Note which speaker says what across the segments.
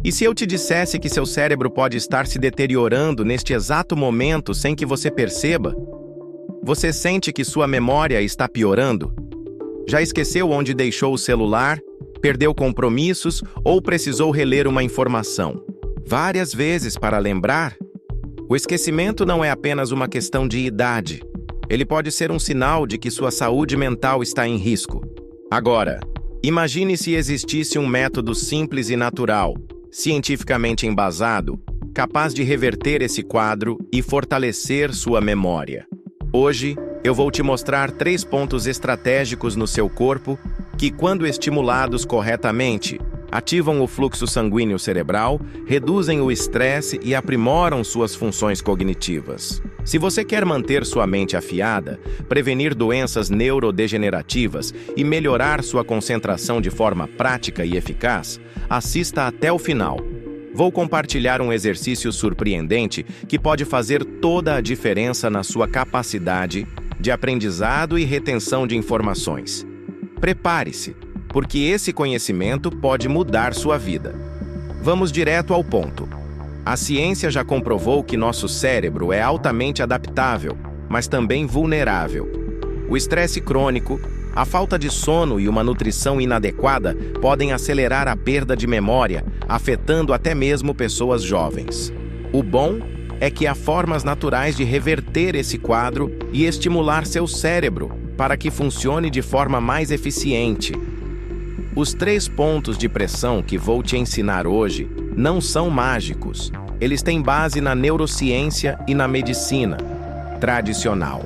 Speaker 1: E se eu te dissesse que seu cérebro pode estar se deteriorando neste exato momento sem que você perceba? Você sente que sua memória está piorando? Já esqueceu onde deixou o celular, perdeu compromissos ou precisou reler uma informação várias vezes para lembrar? O esquecimento não é apenas uma questão de idade. Ele pode ser um sinal de que sua saúde mental está em risco. Agora, imagine se existisse um método simples e natural, cientificamente embasado, capaz de reverter esse quadro e fortalecer sua memória. Hoje, eu vou te mostrar 3 pontos estratégicos no seu corpo que, quando estimulados corretamente, ativam o fluxo sanguíneo cerebral, reduzem o estresse e aprimoram suas funções cognitivas. Se você quer manter sua mente afiada, prevenir doenças neurodegenerativas e melhorar sua concentração de forma prática e eficaz, assista até o final. Vou compartilhar um exercício surpreendente que pode fazer toda a diferença na sua capacidade de aprendizado e retenção de informações. Prepare-se, porque esse conhecimento pode mudar sua vida. Vamos direto ao ponto. A ciência já comprovou que nosso cérebro é altamente adaptável, mas também vulnerável. O estresse crônico, a falta de sono e uma nutrição inadequada podem acelerar a perda de memória, afetando até mesmo pessoas jovens. O bom é que há formas naturais de reverter esse quadro e estimular seu cérebro para que funcione de forma mais eficiente. Os 3 pontos de pressão que vou te ensinar hoje não são mágicos. Eles têm base na neurociência e na medicina tradicional.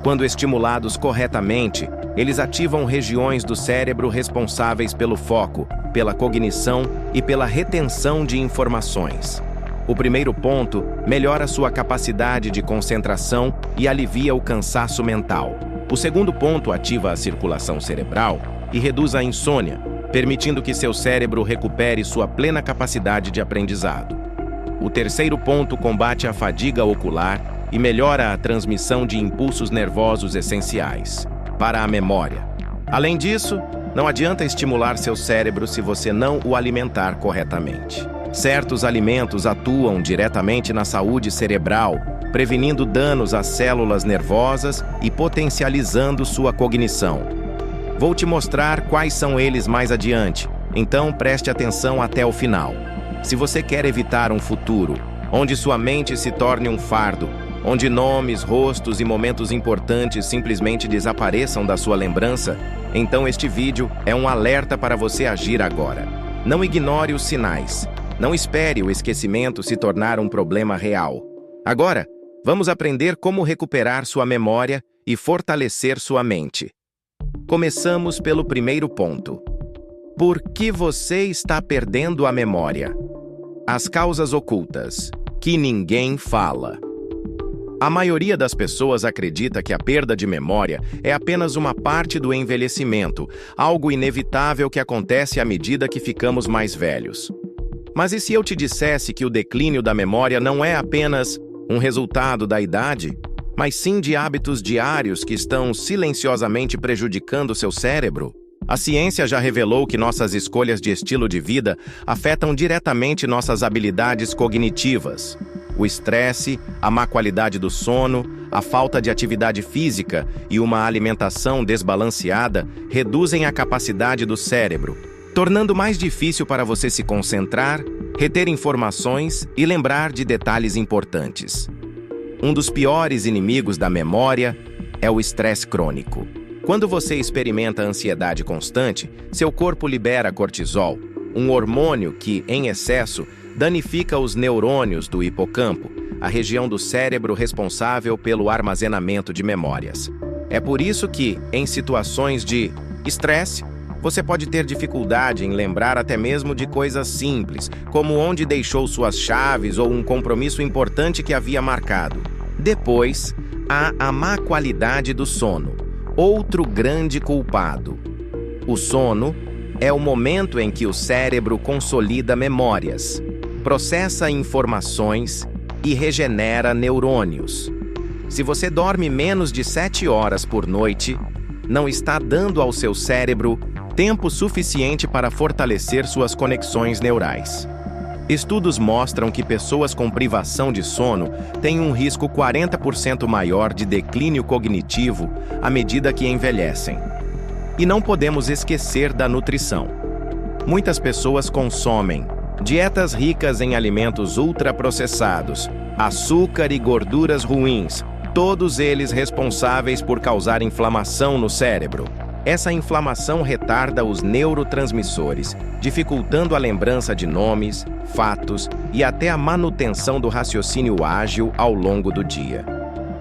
Speaker 1: Quando estimulados corretamente, eles ativam regiões do cérebro responsáveis pelo foco, pela cognição e pela retenção de informações. O primeiro ponto melhora sua capacidade de concentração e alivia o cansaço mental. O segundo ponto ativa a circulação cerebral e reduz a insônia, permitindo que seu cérebro recupere sua plena capacidade de aprendizado. O terceiro ponto combate a fadiga ocular e melhora a transmissão de impulsos nervosos essenciais para a memória. Além disso, não adianta estimular seu cérebro se você não o alimentar corretamente. Certos alimentos atuam diretamente na saúde cerebral, prevenindo danos às células nervosas e potencializando sua cognição. Vou te mostrar quais são eles mais adiante, então preste atenção até o final. Se você quer evitar um futuro onde sua mente se torne um fardo, onde nomes, rostos e momentos importantes simplesmente desapareçam da sua lembrança, então este vídeo é um alerta para você agir agora. Não ignore os sinais. Não espere o esquecimento se tornar um problema real. Agora, vamos aprender como recuperar sua memória e fortalecer sua mente. Começamos pelo primeiro ponto. Por que você está perdendo a memória? As causas ocultas, que ninguém fala. A maioria das pessoas acredita que a perda de memória é apenas uma parte do envelhecimento, algo inevitável que acontece à medida que ficamos mais velhos. Mas e se eu te dissesse que o declínio da memória não é apenas um resultado da idade, mas sim de hábitos diários que estão silenciosamente prejudicando seu cérebro? A ciência já revelou que nossas escolhas de estilo de vida afetam diretamente nossas habilidades cognitivas. O estresse, a má qualidade do sono, a falta de atividade física e uma alimentação desbalanceada reduzem a capacidade do cérebro, tornando mais difícil para você se concentrar, reter informações e lembrar de detalhes importantes. Um dos piores inimigos da memória é o estresse crônico. Quando você experimenta ansiedade constante, seu corpo libera cortisol, um hormônio que, em excesso, danifica os neurônios do hipocampo, a região do cérebro responsável pelo armazenamento de memórias. É por isso que, em situações de estresse, você pode ter dificuldade em lembrar até mesmo de coisas simples, como onde deixou suas chaves ou um compromisso importante que havia marcado. Depois, há a má qualidade do sono, outro grande culpado. O sono é o momento em que o cérebro consolida memórias, processa informações e regenera neurônios. Se você dorme menos de 7 horas por noite, não está dando ao seu cérebro tempo suficiente para fortalecer suas conexões neurais. Estudos mostram que pessoas com privação de sono têm um risco 40% maior de declínio cognitivo à medida que envelhecem. E não podemos esquecer da nutrição. Muitas pessoas consomem dietas ricas em alimentos ultraprocessados, açúcar e gorduras ruins, todos eles responsáveis por causar inflamação no cérebro. Essa inflamação retarda os neurotransmissores, dificultando a lembrança de nomes, fatos e até a manutenção do raciocínio ágil ao longo do dia.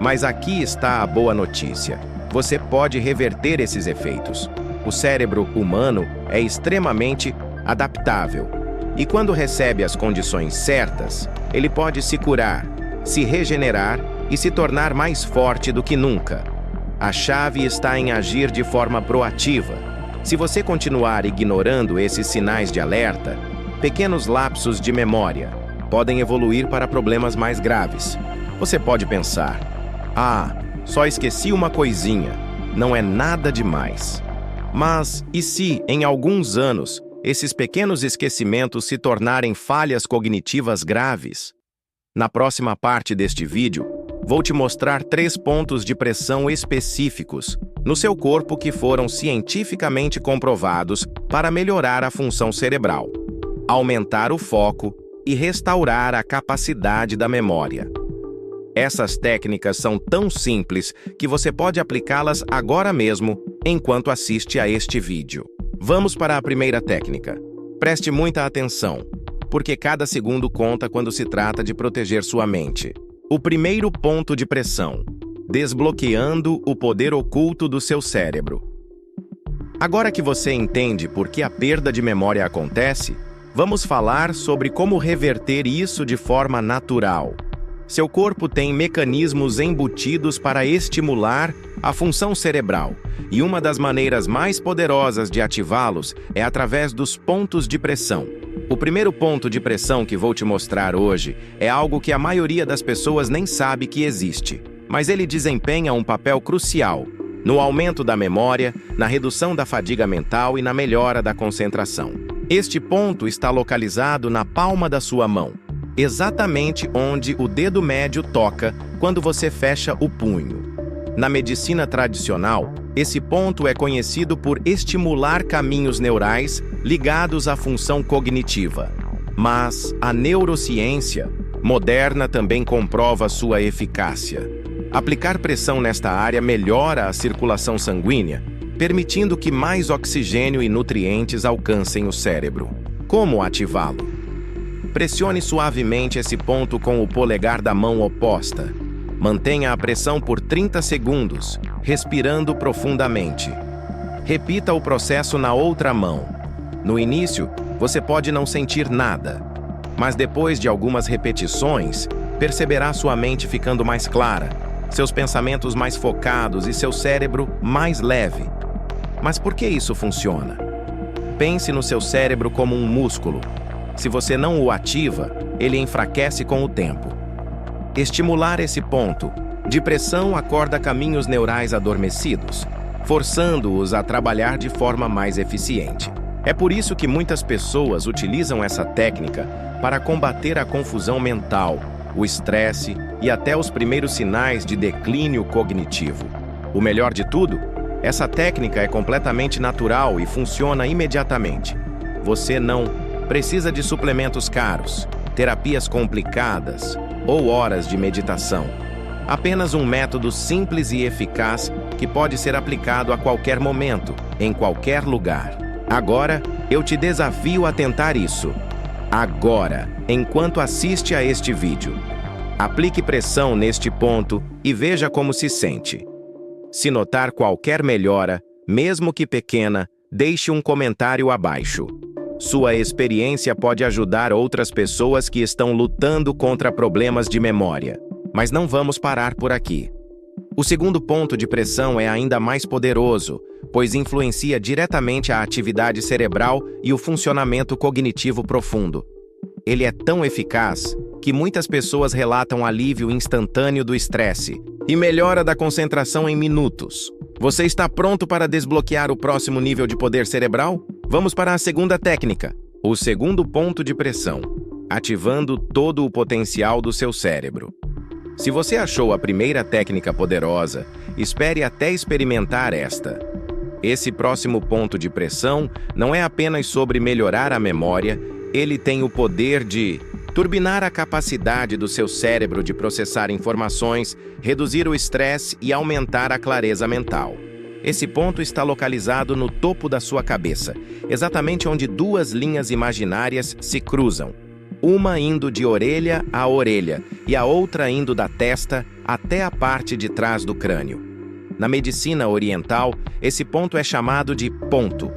Speaker 1: Mas aqui está a boa notícia. Você pode reverter esses efeitos. O cérebro humano é extremamente adaptável. E quando recebe as condições certas, ele pode se curar, se regenerar e se tornar mais forte do que nunca. A chave está em agir de forma proativa. Se você continuar ignorando esses sinais de alerta, pequenos lapsos de memória podem evoluir para problemas mais graves. Você pode pensar: só esqueci uma coisinha, não é nada demais. Mas e se, em alguns anos, esses pequenos esquecimentos se tornarem falhas cognitivas graves? Na próxima parte deste vídeo, vou te mostrar 3 pontos de pressão específicos no seu corpo que foram cientificamente comprovados para melhorar a função cerebral, aumentar o foco e restaurar a capacidade da memória. Essas técnicas são tão simples que você pode aplicá-las agora mesmo enquanto assiste a este vídeo. Vamos para a primeira técnica. Preste muita atenção, porque cada segundo conta quando se trata de proteger sua mente. O primeiro ponto de pressão: desbloqueando o poder oculto do seu cérebro. Agora que você entende por que a perda de memória acontece, vamos falar sobre como reverter isso de forma natural. Seu corpo tem mecanismos embutidos para estimular a função cerebral, e uma das maneiras mais poderosas de ativá-los é através dos pontos de pressão. O primeiro ponto de pressão que vou te mostrar hoje é algo que a maioria das pessoas nem sabe que existe, mas ele desempenha um papel crucial no aumento da memória, na redução da fadiga mental e na melhora da concentração. Este ponto está localizado na palma da sua mão, exatamente onde o dedo médio toca quando você fecha o punho. Na medicina tradicional, esse ponto é conhecido por estimular caminhos neurais ligados à função cognitiva. Mas a neurociência moderna também comprova sua eficácia. Aplicar pressão nesta área melhora a circulação sanguínea, permitindo que mais oxigênio e nutrientes alcancem o cérebro. Como ativá-lo? Pressione suavemente esse ponto com o polegar da mão oposta. Mantenha a pressão por 30 segundos, respirando profundamente. Repita o processo na outra mão. No início, você pode não sentir nada, mas depois de algumas repetições, perceberá sua mente ficando mais clara, seus pensamentos mais focados e seu cérebro mais leve. Mas por que isso funciona? Pense no seu cérebro como um músculo. Se você não o ativa, ele enfraquece com o tempo. Estimular esse ponto de pressão acorda caminhos neurais adormecidos, forçando-os a trabalhar de forma mais eficiente. É por isso que muitas pessoas utilizam essa técnica para combater a confusão mental, o estresse e até os primeiros sinais de declínio cognitivo. O melhor de tudo, essa técnica é completamente natural e funciona imediatamente. Você não precisa de suplementos caros, terapias complicadas ou horas de meditação. Apenas um método simples e eficaz que pode ser aplicado a qualquer momento, em qualquer lugar. Agora, eu te desafio a tentar isso. Agora, enquanto assiste a este vídeo. Aplique pressão neste ponto e veja como se sente. Se notar qualquer melhora, mesmo que pequena, deixe um comentário abaixo. Sua experiência pode ajudar outras pessoas que estão lutando contra problemas de memória. Mas não vamos parar por aqui. O segundo ponto de pressão é ainda mais poderoso, pois influencia diretamente a atividade cerebral e o funcionamento cognitivo profundo. Ele é tão eficaz que muitas pessoas relatam alívio instantâneo do estresse e melhora da concentração em minutos. Você está pronto para desbloquear o próximo nível de poder cerebral? Vamos para a segunda técnica, o segundo ponto de pressão. ativando todo o potencial do seu cérebro. Se você achou a primeira técnica poderosa, espere até experimentar esta. Esse próximo ponto de pressão não é apenas sobre melhorar a memória, ele tem o poder de turbinar a capacidade do seu cérebro de processar informações, reduzir o estresse e aumentar a clareza mental. Esse ponto está localizado no topo da sua cabeça, exatamente onde duas linhas imaginárias se cruzam, uma indo de orelha a orelha e a outra indo da testa até a parte de trás do crânio. Na medicina oriental, esse ponto é chamado de ponto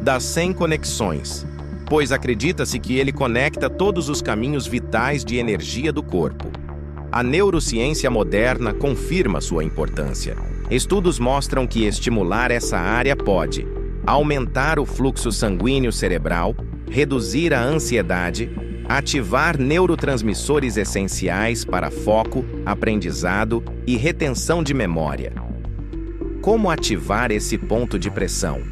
Speaker 1: das 100 conexões, pois acredita-se que ele conecta todos os caminhos vitais de energia do corpo. A neurociência moderna confirma sua importância. Estudos mostram que estimular essa área pode aumentar o fluxo sanguíneo cerebral, reduzir a ansiedade, ativar neurotransmissores essenciais para foco, aprendizado e retenção de memória. Como ativar esse ponto de pressão?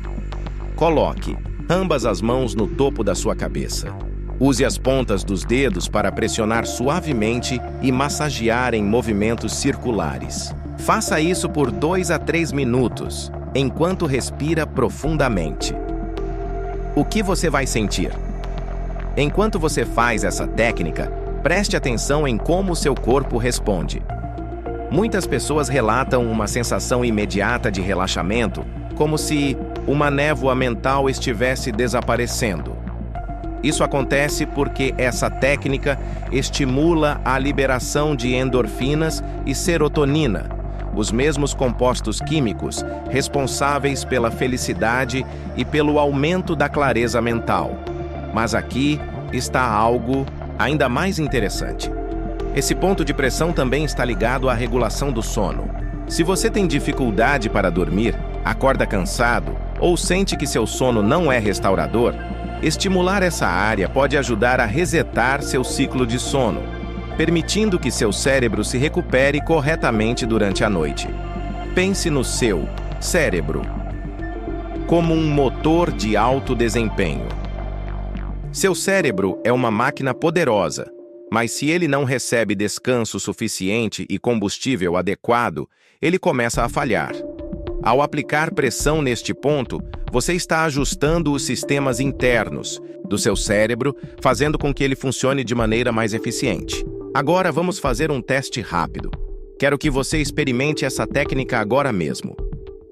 Speaker 1: Coloque ambas as mãos no topo da sua cabeça. Use as pontas dos dedos para pressionar suavemente e massagear em movimentos circulares. Faça isso por 2 a 3 minutos, enquanto respira profundamente. O que você vai sentir? Enquanto você faz essa técnica, preste atenção em como seu corpo responde. Muitas pessoas relatam uma sensação imediata de relaxamento, como se uma névoa mental estivesse desaparecendo. Isso acontece porque essa técnica estimula a liberação de endorfinas e serotonina, os mesmos compostos químicos responsáveis pela felicidade e pelo aumento da clareza mental. Mas aqui está algo ainda mais interessante. Esse ponto de pressão também está ligado à regulação do sono. Se você tem dificuldade para dormir, acorda cansado ou sente que seu sono não é restaurador, estimular essa área pode ajudar a resetar seu ciclo de sono, permitindo que seu cérebro se recupere corretamente durante a noite. Pense no seu cérebro como um motor de alto desempenho. Seu cérebro é uma máquina poderosa, mas se ele não recebe descanso suficiente e combustível adequado, ele começa a falhar. Ao aplicar pressão neste ponto, você está ajustando os sistemas internos do seu cérebro, fazendo com que ele funcione de maneira mais eficiente. Agora vamos fazer um teste rápido. Quero que você experimente essa técnica agora mesmo.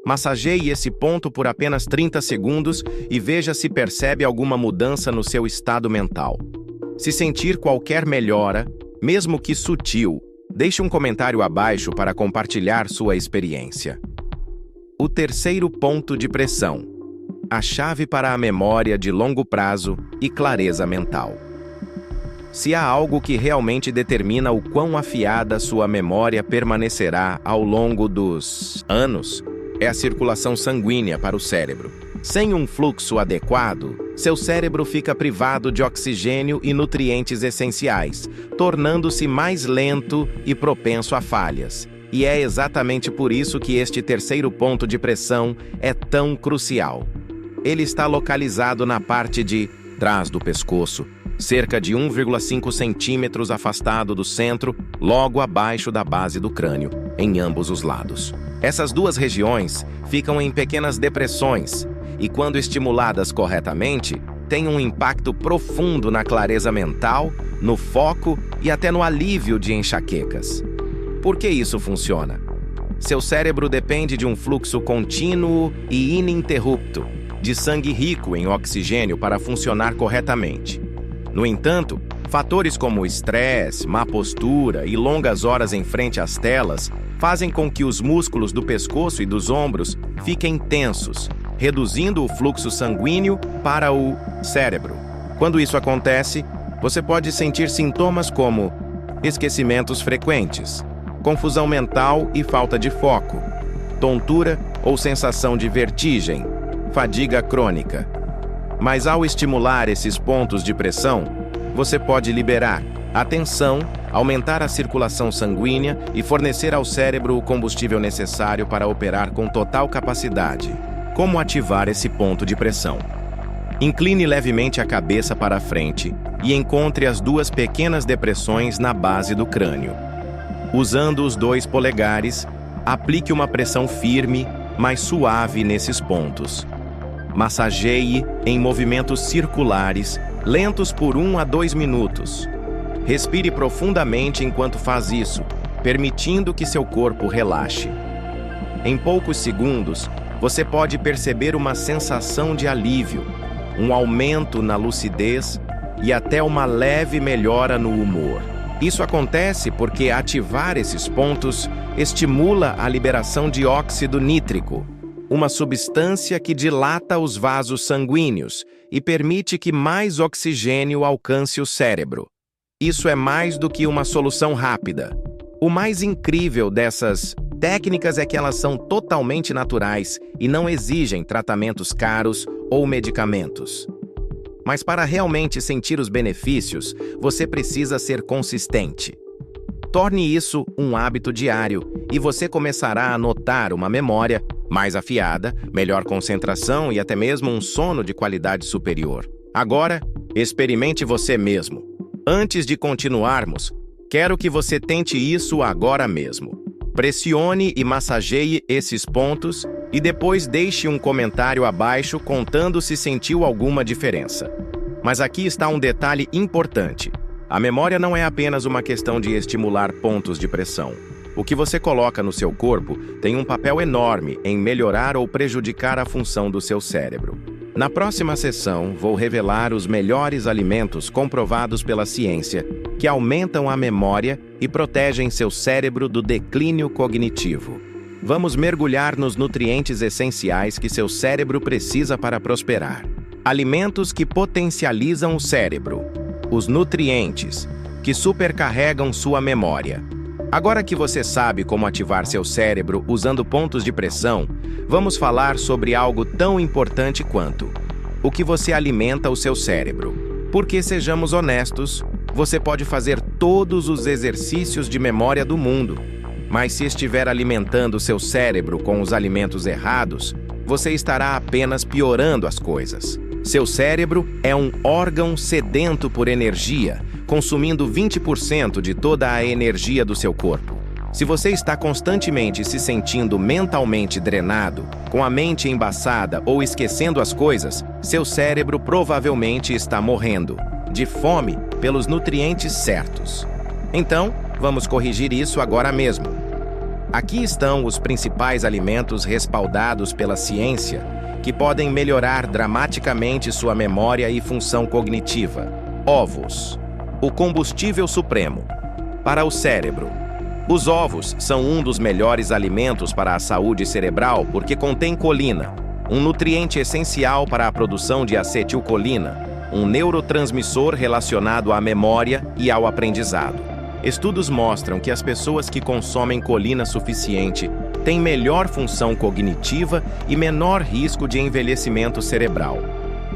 Speaker 1: Massageie esse ponto por apenas 30 segundos e veja se percebe alguma mudança no seu estado mental. Se sentir qualquer melhora, mesmo que sutil, deixe um comentário abaixo para compartilhar sua experiência. O terceiro ponto de pressão: a chave para a memória de longo prazo e clareza mental. Se há algo que realmente determina o quão afiada sua memória permanecerá ao longo dos anos, é a circulação sanguínea para o cérebro. Sem um fluxo adequado, seu cérebro fica privado de oxigênio e nutrientes essenciais, tornando-se mais lento e propenso a falhas. E é exatamente por isso que este terceiro ponto de pressão é tão crucial. Ele está localizado na parte de trás do pescoço, cerca de 1,5 centímetros afastado do centro, logo abaixo da base do crânio, em ambos os lados. Essas duas regiões ficam em pequenas depressões e, quando estimuladas corretamente, têm um impacto profundo na clareza mental, no foco e até no alívio de enxaquecas. Por que isso funciona? Seu cérebro depende de um fluxo contínuo e ininterrupto de sangue rico em oxigênio para funcionar corretamente. No entanto, fatores como estresse, má postura e longas horas em frente às telas fazem com que os músculos do pescoço e dos ombros fiquem tensos, reduzindo o fluxo sanguíneo para o cérebro. Quando isso acontece, você pode sentir sintomas como esquecimentos frequentes, confusão mental e falta de foco, tontura ou sensação de vertigem, fadiga crônica. Mas ao estimular esses pontos de pressão, você pode liberar a tensão, aumentar a circulação sanguínea e fornecer ao cérebro o combustível necessário para operar com total capacidade. Como ativar esse ponto de pressão? Incline levemente a cabeça para a frente e encontre as duas pequenas depressões na base do crânio. Usando os 2 polegares, aplique uma pressão firme, mas suave nesses pontos. Massageie em movimentos circulares, lentos por 1 a 2 minutos. Respire profundamente enquanto faz isso, permitindo que seu corpo relaxe. Em poucos segundos, você pode perceber uma sensação de alívio, um aumento na lucidez e até uma leve melhora no humor. Isso acontece porque ativar esses pontos estimula a liberação de óxido nítrico, uma substância que dilata os vasos sanguíneos e permite que mais oxigênio alcance o cérebro. Isso é mais do que uma solução rápida. O mais incrível dessas técnicas é que elas são totalmente naturais e não exigem tratamentos caros ou medicamentos. Mas para realmente sentir os benefícios, você precisa ser consistente. Torne isso um hábito diário e você começará a notar uma memória mais afiada, melhor concentração e até mesmo um sono de qualidade superior. Agora, experimente você mesmo. Antes de continuarmos, quero que você tente isso agora mesmo. Pressione e massageie esses pontos e depois deixe um comentário abaixo contando se sentiu alguma diferença. Mas aqui está um detalhe importante. A memória não é apenas uma questão de estimular pontos de pressão. O que você coloca no seu corpo tem um papel enorme em melhorar ou prejudicar a função do seu cérebro. Na próxima sessão, vou revelar os melhores alimentos comprovados pela ciência que aumentam a memória e protegem seu cérebro do declínio cognitivo. Vamos mergulhar nos nutrientes essenciais que seu cérebro precisa para prosperar. Alimentos que potencializam o cérebro. Os nutrientes que supercarregam sua memória. Agora que você sabe como ativar seu cérebro usando pontos de pressão, vamos falar sobre algo tão importante quanto o que você alimenta o seu cérebro. Porque, sejamos honestos, você pode fazer todos os exercícios de memória do mundo, mas se estiver alimentando seu cérebro com os alimentos errados, você estará apenas piorando as coisas. Seu cérebro é um órgão sedento por energia, consumindo 20% de toda a energia do seu corpo. Se você está constantemente se sentindo mentalmente drenado, com a mente embaçada ou esquecendo as coisas, seu cérebro provavelmente está morrendo de fome pelos nutrientes certos. Então, vamos corrigir isso agora mesmo. Aqui estão os principais alimentos respaldados pela ciência que podem melhorar dramaticamente sua memória e função cognitiva. Ovos. O combustível supremo. Para o cérebro. Os ovos são um dos melhores alimentos para a saúde cerebral porque contém colina, um nutriente essencial para a produção de acetilcolina, um neurotransmissor relacionado à memória e ao aprendizado. Estudos mostram que as pessoas que consomem colina suficiente têm melhor função cognitiva e menor risco de envelhecimento cerebral.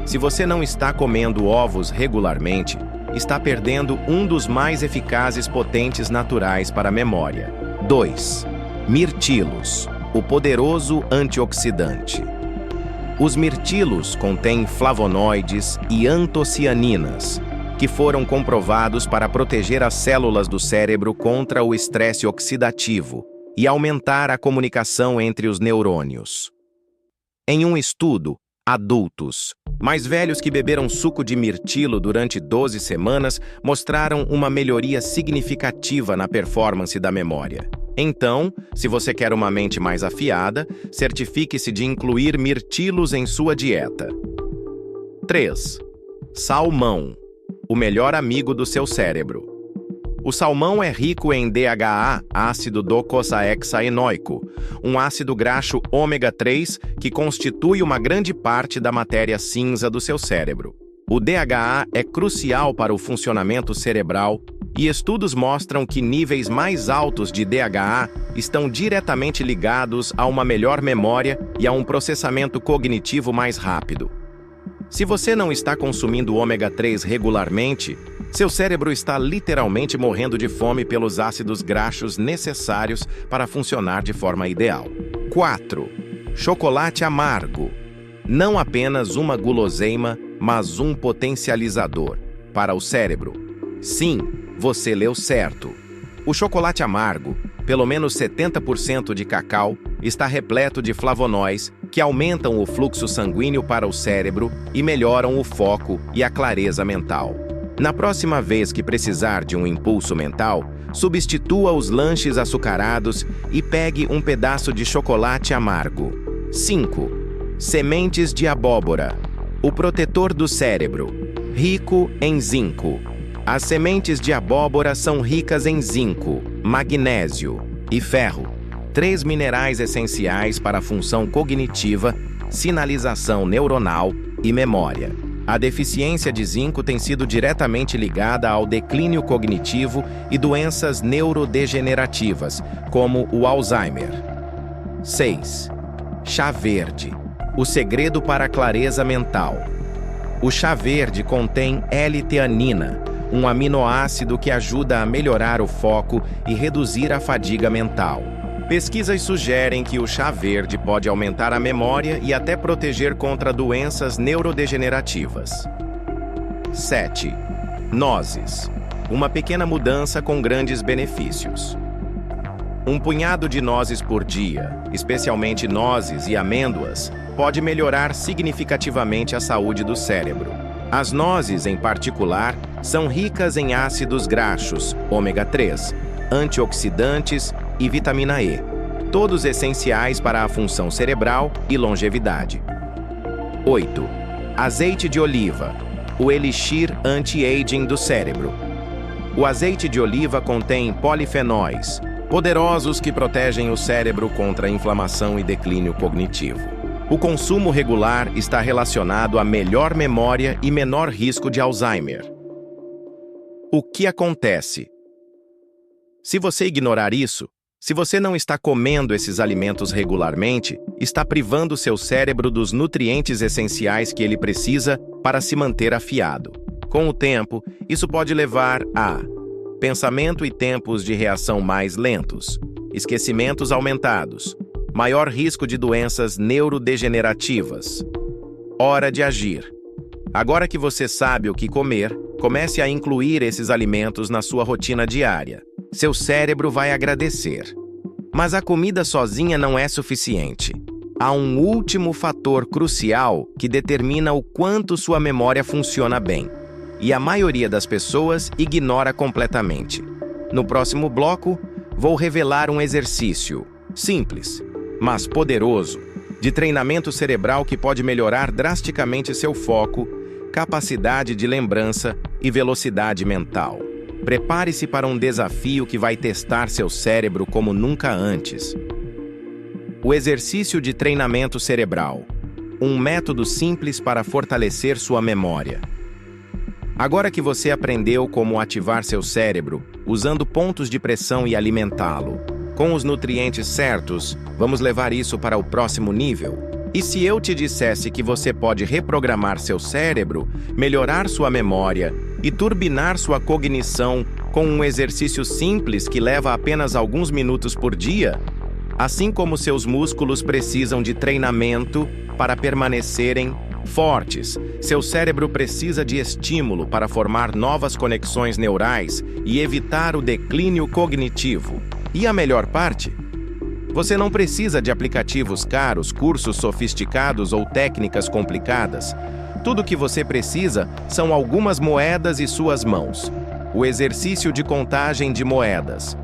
Speaker 1: Se você não está comendo ovos regularmente, está perdendo um dos mais eficazes potentes naturais para a memória. 2. Mirtilos, o poderoso antioxidante. Os mirtilos contêm flavonoides e antocianinas, que foram comprovados para proteger as células do cérebro contra o estresse oxidativo e aumentar a comunicação entre os neurônios. Em um estudo, adultos mais velhos que beberam suco de mirtilo durante 12 semanas mostraram uma melhoria significativa na performance da memória. Então, se você quer uma mente mais afiada, certifique-se de incluir mirtilos em sua dieta. 3. Salmão, o melhor amigo do seu cérebro. O salmão é rico em DHA, ácido docosahexaenoico, um ácido graxo ômega 3 que constitui uma grande parte da matéria cinza do seu cérebro. O DHA é crucial para o funcionamento cerebral e estudos mostram que níveis mais altos de DHA estão diretamente ligados a uma melhor memória e a um processamento cognitivo mais rápido. Se você não está consumindo ômega 3 regularmente, seu cérebro está literalmente morrendo de fome pelos ácidos graxos necessários para funcionar de forma ideal. 4. Chocolate amargo. Não apenas uma guloseima, mas um potencializador. para o cérebro. Sim, você leu certo. O chocolate amargo, pelo menos 70% de cacau, está repleto de flavonoides que aumentam o fluxo sanguíneo para o cérebro e melhoram o foco e a clareza mental. Na próxima vez que precisar de um impulso mental, substitua os lanches açucarados e pegue um pedaço de chocolate amargo. 5. Sementes de abóbora. O protetor do cérebro. Rico em zinco. As sementes de abóbora são ricas em zinco, magnésio e ferro, 3 minerais essenciais para a função cognitiva, sinalização neuronal e memória. A deficiência de zinco tem sido diretamente ligada ao declínio cognitivo e doenças neurodegenerativas, como o Alzheimer. 6. Chá verde. O segredo para a clareza mental. O chá verde contém L-teanina, um aminoácido que ajuda a melhorar o foco e reduzir a fadiga mental. Pesquisas sugerem que o chá verde pode aumentar a memória e até proteger contra doenças neurodegenerativas. 7. Nozes. Uma pequena mudança com grandes benefícios. Um punhado de nozes por dia, especialmente nozes e amêndoas, pode melhorar significativamente a saúde do cérebro. As nozes, em particular, são ricas em ácidos graxos, ômega 3, antioxidantes e vitamina E, todos essenciais para a função cerebral e longevidade. 8. Azeite de oliva, o elixir anti-aging do cérebro. O azeite de oliva contém polifenóis, poderosos que protegem o cérebro contra a inflamação e declínio cognitivo. O consumo regular está relacionado a melhor memória e menor risco de Alzheimer. O que acontece? Se você ignorar isso, se você não está comendo esses alimentos regularmente, está privando seu cérebro dos nutrientes essenciais que ele precisa para se manter afiado. Com o tempo, isso pode levar a pensamento e tempos de reação mais lentos, esquecimentos aumentados, maior risco de doenças neurodegenerativas. Hora de agir. Agora que você sabe o que comer, comece a incluir esses alimentos na sua rotina diária. Seu cérebro vai agradecer. Mas a comida sozinha não é suficiente. Há um último fator crucial que determina o quanto sua memória funciona bem. E a maioria das pessoas ignora completamente. No próximo bloco, vou revelar um exercício simples, mas poderoso, de treinamento cerebral que pode melhorar drasticamente seu foco, capacidade de lembrança e velocidade mental. Prepare-se para um desafio que vai testar seu cérebro como nunca antes. O exercício de treinamento cerebral. Um método simples para fortalecer sua memória. Agora que você aprendeu como ativar seu cérebro, usando pontos de pressão e alimentá-lo, com os nutrientes certos, vamos levar isso para o próximo nível. E se eu te dissesse que você pode reprogramar seu cérebro, melhorar sua memória e turbinar sua cognição com um exercício simples que leva apenas alguns minutos por dia? Assim como seus músculos precisam de treinamento para permanecerem fortes, seu cérebro precisa de estímulo para formar novas conexões neurais e evitar o declínio cognitivo. E a melhor parte? Você não precisa de aplicativos caros, cursos sofisticados ou técnicas complicadas. Tudo o que você precisa são algumas moedas e suas mãos. O exercício de contagem de moedas.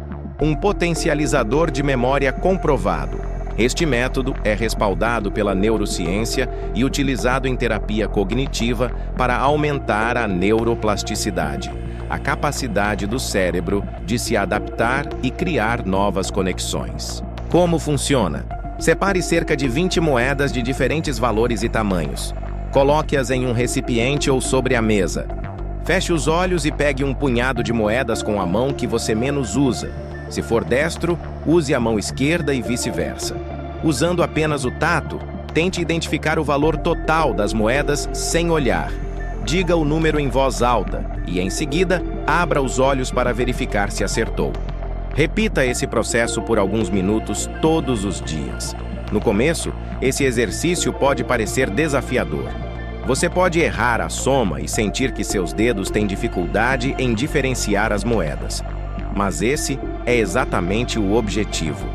Speaker 1: Um potencializador de memória comprovado. Este método é respaldado pela neurociência e utilizado em terapia cognitiva para aumentar a neuroplasticidade, a capacidade do cérebro de se adaptar e criar novas conexões. Como funciona? Separe cerca de 20 moedas de diferentes valores e tamanhos. Coloque-as em um recipiente ou sobre a mesa. Feche os olhos e pegue um punhado de moedas com a mão que você menos usa. Se for destro, use a mão esquerda e vice-versa. Usando apenas o tato, tente identificar o valor total das moedas sem olhar. Diga o número em voz alta e, em seguida, abra os olhos para verificar se acertou. Repita esse processo por alguns minutos todos os dias. No começo, esse exercício pode parecer desafiador. Você pode errar a soma e sentir que seus dedos têm dificuldade em diferenciar as moedas. Mas esse é exatamente o objetivo: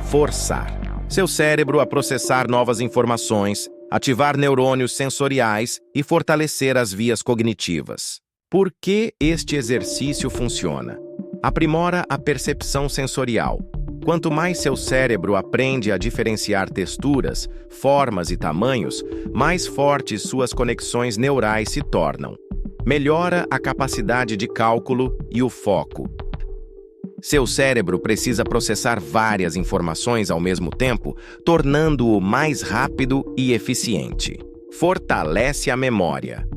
Speaker 1: forçar seu cérebro a processar novas informações, ativar neurônios sensoriais e fortalecer as vias cognitivas. Por que este exercício funciona? Aprimora a percepção sensorial. Quanto mais seu cérebro aprende a diferenciar texturas, formas e tamanhos, mais fortes suas conexões neurais se tornam. Melhora a capacidade de cálculo e o foco. Seu cérebro precisa processar várias informações ao mesmo tempo, tornando-o mais rápido e eficiente. Fortalece a memória.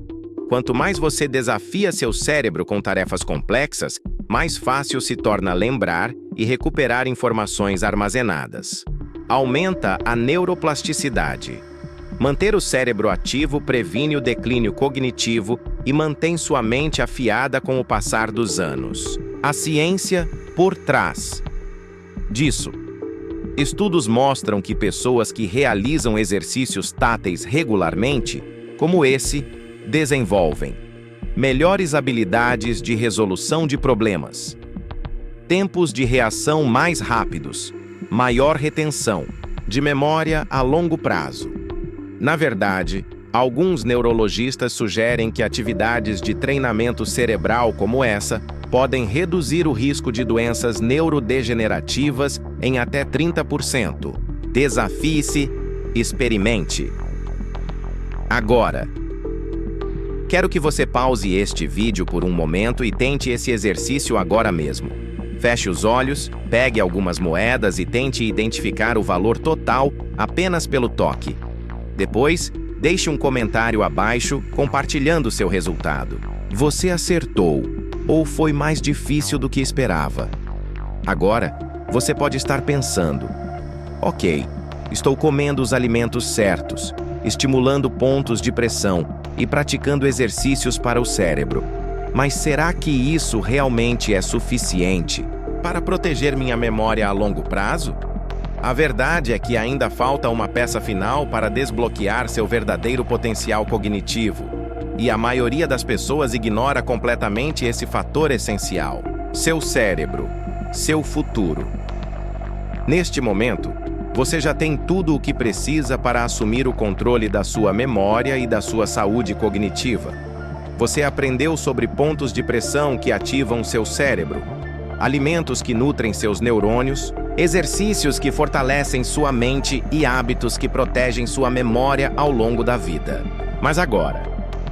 Speaker 1: Quanto mais você desafia seu cérebro com tarefas complexas, mais fácil se torna lembrar e recuperar informações armazenadas. Aumenta a neuroplasticidade. Manter o cérebro ativo previne o declínio cognitivo e mantém sua mente afiada com o passar dos anos. A ciência por trás disso. Estudos mostram que pessoas que realizam exercícios táteis regularmente, como esse, desenvolvem melhores habilidades de resolução de problemas, tempos de reação mais rápidos, maior retenção, de memória a longo prazo. Na verdade, alguns neurologistas sugerem que atividades de treinamento cerebral como essa podem reduzir o risco de doenças neurodegenerativas em até 30%. Desafie-se, experimente. Agora, quero que você pause este vídeo por um momento e tente esse exercício agora mesmo. Feche os olhos, pegue algumas moedas e tente identificar o valor total apenas pelo toque. Depois, deixe um comentário abaixo compartilhando seu resultado. Você acertou, ou foi mais difícil do que esperava? Agora, você pode estar pensando: ok, estou comendo os alimentos certos, estimulando pontos de pressão e praticando exercícios para o cérebro. Mas será que isso realmente é suficiente para proteger minha memória a longo prazo? A verdade é que ainda falta uma peça final para desbloquear seu verdadeiro potencial cognitivo. E a maioria das pessoas ignora completamente esse fator essencial: seu cérebro, seu futuro. Neste momento, você já tem tudo o que precisa para assumir o controle da sua memória e da sua saúde cognitiva. Você aprendeu sobre pontos de pressão que ativam seu cérebro, alimentos que nutrem seus neurônios, exercícios que fortalecem sua mente e hábitos que protegem sua memória ao longo da vida. Mas agora,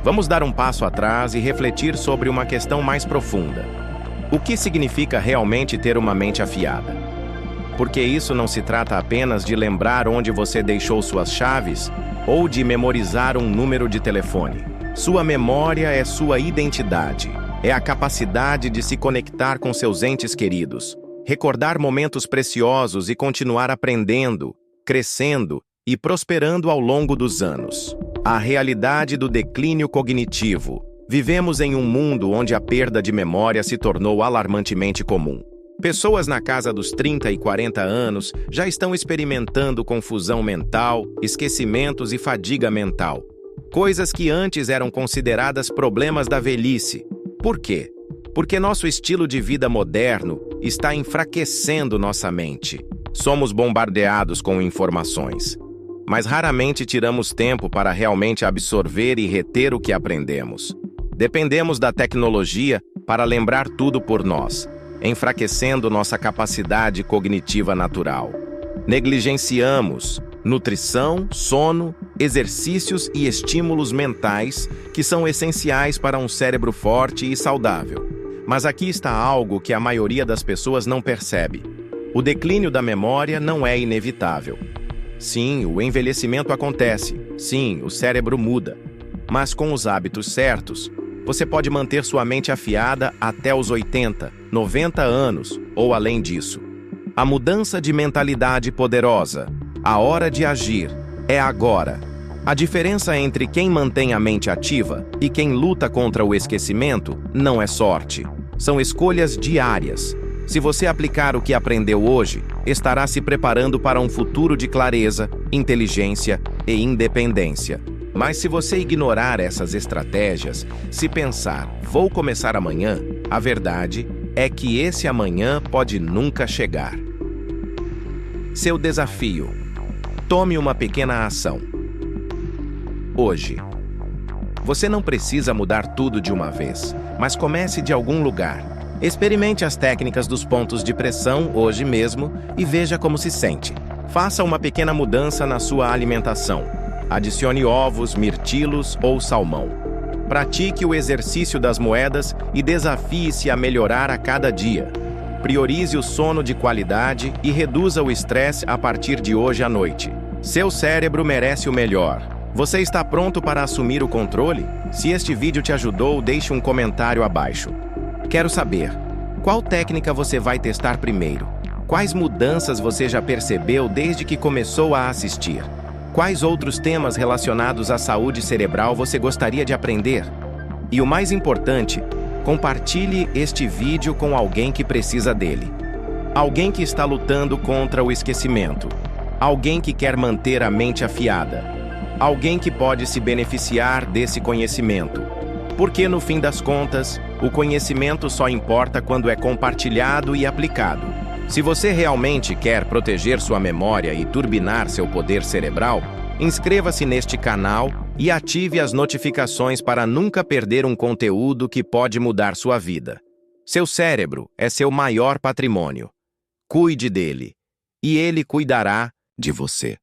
Speaker 1: vamos dar um passo atrás e refletir sobre uma questão mais profunda. O que significa realmente ter uma mente afiada? Porque isso não se trata apenas de lembrar onde você deixou suas chaves ou de memorizar um número de telefone. Sua memória é sua identidade. É a capacidade de se conectar com seus entes queridos, recordar momentos preciosos e continuar aprendendo, crescendo e prosperando ao longo dos anos. A realidade do declínio cognitivo. Vivemos em um mundo onde a perda de memória se tornou alarmantemente comum. Pessoas na casa dos 30 e 40 anos já estão experimentando confusão mental, esquecimentos e fadiga mental. Coisas que antes eram consideradas problemas da velhice. Por quê? Porque nosso estilo de vida moderno está enfraquecendo nossa mente. Somos bombardeados com informações, mas raramente tiramos tempo para realmente absorver e reter o que aprendemos. Dependemos da tecnologia para lembrar tudo por nós, enfraquecendo nossa capacidade cognitiva natural. Negligenciamos nutrição, sono, exercícios e estímulos mentais que são essenciais para um cérebro forte e saudável. Mas aqui está algo que a maioria das pessoas não percebe. O declínio da memória não é inevitável. Sim, o envelhecimento acontece. Sim, o cérebro muda. Mas com os hábitos certos, você pode manter sua mente afiada até os 80, 90 anos ou além disso. A mudança de mentalidade poderosa. A hora de agir é agora. A diferença entre quem mantém a mente ativa e quem luta contra o esquecimento não é sorte. São escolhas diárias. Se você aplicar o que aprendeu hoje, estará se preparando para um futuro de clareza, inteligência e independência. Mas se você ignorar essas estratégias, se pensar, vou começar amanhã, a verdade é que esse amanhã pode nunca chegar. Seu desafio: tome uma pequena ação. Hoje. Você não precisa mudar tudo de uma vez, mas comece de algum lugar. Experimente as técnicas dos pontos de pressão hoje mesmo e veja como se sente. Faça uma pequena mudança na sua alimentação. Adicione ovos, mirtilos ou salmão. Pratique o exercício das moedas e desafie-se a melhorar a cada dia. Priorize o sono de qualidade e reduza o estresse a partir de hoje à noite. Seu cérebro merece o melhor. Você está pronto para assumir o controle? Se este vídeo te ajudou, deixe um comentário abaixo. Quero saber, qual técnica você vai testar primeiro? Quais mudanças você já percebeu desde que começou a assistir? Quais outros temas relacionados à saúde cerebral você gostaria de aprender? E o mais importante, compartilhe este vídeo com alguém que precisa dele. Alguém que está lutando contra o esquecimento. Alguém que quer manter a mente afiada. Alguém que pode se beneficiar desse conhecimento. Porque, no fim das contas, o conhecimento só importa quando é compartilhado e aplicado. Se você realmente quer proteger sua memória e turbinar seu poder cerebral, inscreva-se neste canal e ative as notificações para nunca perder um conteúdo que pode mudar sua vida. Seu cérebro é seu maior patrimônio. Cuide dele, e ele cuidará de você.